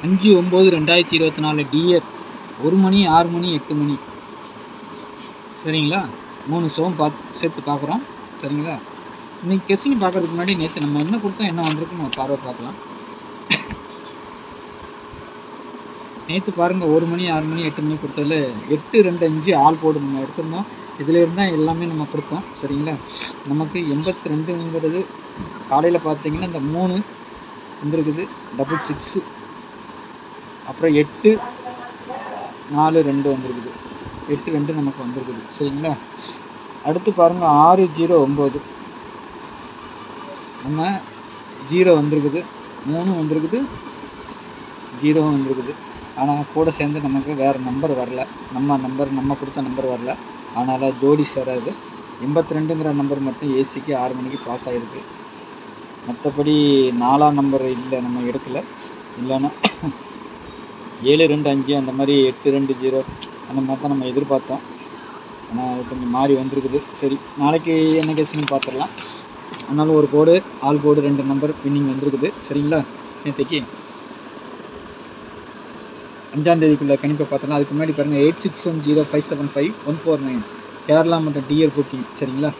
5/9/2024 dear 1 மணி 6 மணி 8 மணி சரிங்களா. 3 ஷோவும் சேர்த்து பார்க்குறோம் சரிங்களா. இன்றைக்கி கெஸ்ஸிங் பார்க்குறதுக்கு முன்னாடி நேற்று நம்ம என்ன கொடுத்தோம் என்ன வந்திருக்கு நம்ம பார்க்கலாம். நேற்று பாருங்கள் 1 மணி 6 மணி 8 மணி கொடுத்ததில் 8 2 5 ஆல் போர்டு நம்ம எடுத்திருந்தோம். இதில் இருந்தால் எல்லாமே நம்ம கொடுத்தோம் சரிங்களா. நமக்கு 82ங்கிறது காலையில் பார்த்தீங்கன்னா இந்த 3 வந்துருக்குது, 66 அப்புறம் 8 4 2 வந்துருக்குது, 8 2 நமக்கு வந்துருக்குது சரிங்களா. அடுத்து பாருங்கள் 6 0 9 நம்ம 0 வந்துருக்குது, 3 வந்துருக்குது, 0 வந்துருக்குது. ஆனால் கூட சேர்ந்து நமக்கு வேறு நம்பர் வரல, நம்ம கொடுத்த நம்பர் வரல, அதனால் ஜோடி சேராது. 82ங்கிற நம்பர் மட்டும் ஏசிக்கு 6 மணிக்கு பாஸ் ஆகிருக்கு. மற்றபடி 4ஆம் நம்பர் இல்லை, நம்ம எடுக்கலை. இல்லைன்னா 7 2 5 அந்த மாதிரி 8 2 0 அந்த மாதிரி தான் நம்ம எதிர்பார்த்தோம். ஆனால் அது கொஞ்சம் மாறி வந்திருக்குது. சரி, நாளைக்கு என்ன கெஸ்ஸிங் பார்த்துடலாம். அதனால் ஒரு கோடு ஆல் கோடு 2 நம்பர் வின்னிங் வந்திருக்குது சரிங்களா. நேற்றுக்கு 5ஆம் தேதிக்குள்ளே கணிப்பை பார்த்தோம்னா அதுக்கு முன்னாடி பாருங்கள் 8610575149 கேரளா மற்றும் டிஆர் புக்கிங் சரிங்களா.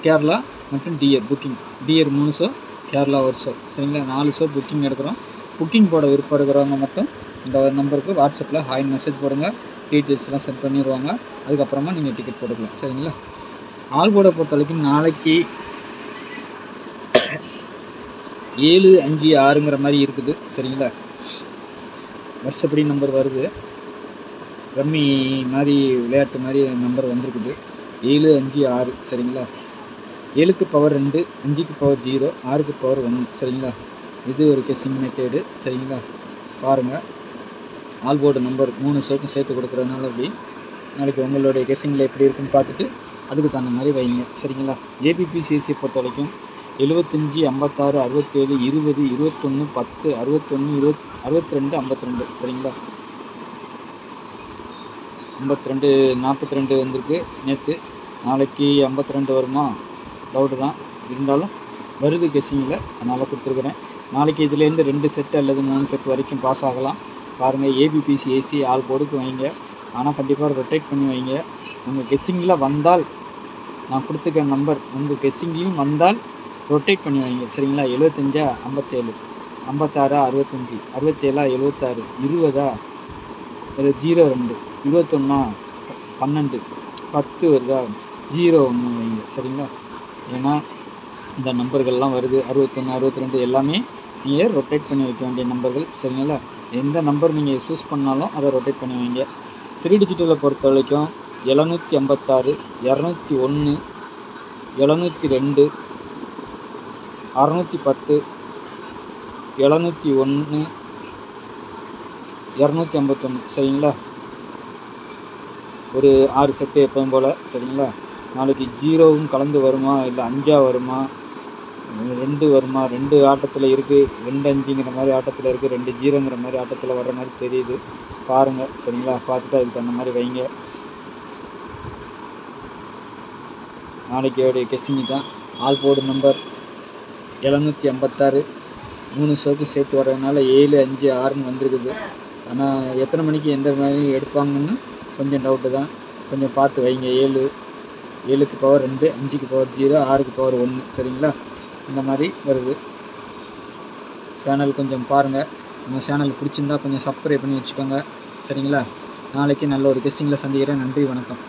கேரளா மற்றும் TR booking, TR 3 show, Kerala 1 show சரிங்களா. 4 ஷோ புக்கிங் எடுக்கிறோம். புக்கிங் போட விருப்பம் இருக்கிறவங்க மட்டும் இந்த நம்பருக்கு வாட்ஸ்அப்பில் ஹாய் மெசேஜ் போடுங்க, டீட்டெயில்ஸ்லாம் சென்ட் பண்ணிடுவாங்க. அதுக்கப்புறமா நீங்கள் டிக்கெட் போட்டுக்கலாம் சரிங்களா. ஆல் போர்டை பொறுத்த வரைக்கும் நாளைக்கு 7 5 6ங்கிற மாதிரி இருக்குது சரிங்களா. வருஷப்படி நம்பர் வருது, ரம்மி மாதிரி விளையாட்டு மாதிரி நம்பர் வந்திருக்குது. 7 5 6 சரிங்களா. 7க்கு பவர் 2, 5க்கு பவர் 0, 6க்கு பவர் 1 சரிங்களா. இது ஒரு கெஸ்ஸிங் மெத்தேடு சரிங்களா. பாருங்கள் ஆல் போர்டு நம்பர் 3 ஷோக்கும் சேர்த்து கொடுக்குறதுனால அப்படி நாளைக்கு உங்களுடைய கெஸ்ஸிங்கில் எப்படி இருக்குன்னு பார்த்துட்டு அதுக்கு தகுந்த மாதிரி வைங்க சரிங்களா. ஏபிபிசிஎஸ்சியை பொறுத்த வரைக்கும் 75 56 67 20 21 10 61 20 62 52 சரிங்களா. 52 42 வந்திருக்கு நேற்று. நாளைக்கு 52 வருமா டவுட்டு தான், இருந்தாலும் வருது கெஸ்ஸிங்கில், அதனால் கொடுத்துருக்குறேன். நாளைக்கு இதுலேருந்து 2 செட்டு அல்லது 3 செட் வரைக்கும் பாஸ் ஆகலாம். பாருங்கள் ஏபிபிசி ஏசி ஆல் போர்டுக்கு வைங்க, ஆனால் கண்டிப்பாக ரொட்டேட் பண்ணி வைங்க. உங்கள் கெஸ்ஸிங்கில் வந்தால் நான் கொடுத்துக்கிற நம்பர் உங்கள் கெஸ்ஸிங்லேயும் வந்தால் ரொட்டேட் பண்ணி வைங்க சரிங்களா. 75 57 56 65 67 76 20 02 21 12 10 வருதா 01 வைங்க சரிங்களா. ஏன்னா இந்த நம்பர்கள்லாம் வருது 61 62 எல்லாமே நீங்கள் ரொட்டேட் பண்ணி வைக்க வேண்டிய நம்பர்கள் சரிங்களா. எந்த நம்பர் நீங்கள் சூஸ் பண்ணாலும் அதை ரொட்டேட் பண்ணி வைங்க. 3 டிஜிட்டலை பொறுத்த வரைக்கும் 756 201 702 610 701 251 சரிங்களா. ஒரு 6 செட்டு எப்பவும் போல் சரிங்களா. நாளைக்கு 0வும் கலந்து வருமா இல்லை 5ஆ வருமா 2 வருமா, 2 ஆட்டத்தில் இருக்குது, 2 5ங்கிற மாதிரி ஆட்டத்தில் இருக்குது, 2 0ங்கிற மாதிரி ஆட்டத்தில் வர்ற மாதிரி தெரியுது. பாருங்கள் சரிங்களா, பார்த்துட்டு அதுக்கு தகுந்த மாதிரி வைங்க. நாளைக்கு கெஸ்ஸிங் தான். ஆல் போர்டு நம்பர் 756 3 ஷோக்கு சேர்த்து வர்றதுனால 7 5 6ன்னு வந்துருக்குது. ஆனால் எத்தனை மணிக்கு எந்த மாதிரி எடுப்பாங்கன்னு கொஞ்சம் டவுட்டு தான், கொஞ்சம் பார்த்து வைங்க. 7க்கு பவர் 2, 5க்கு பவர் 0, 6க்கு பவர் 1 சரிங்களா. இந்த மாதிரி வருது. சேனல் கொஞ்சம் பாருங்கள், நம்ம சேனல் பிடிச்சிருந்தா கொஞ்சம் சப்ஸ்கிரைப் பண்ணி வச்சுக்கோங்க சரிங்களா. நாளைக்கு நல்ல ஒரு கெஸ்ஸிங்கில் சந்திக்கிறேன். நன்றி, வணக்கம்.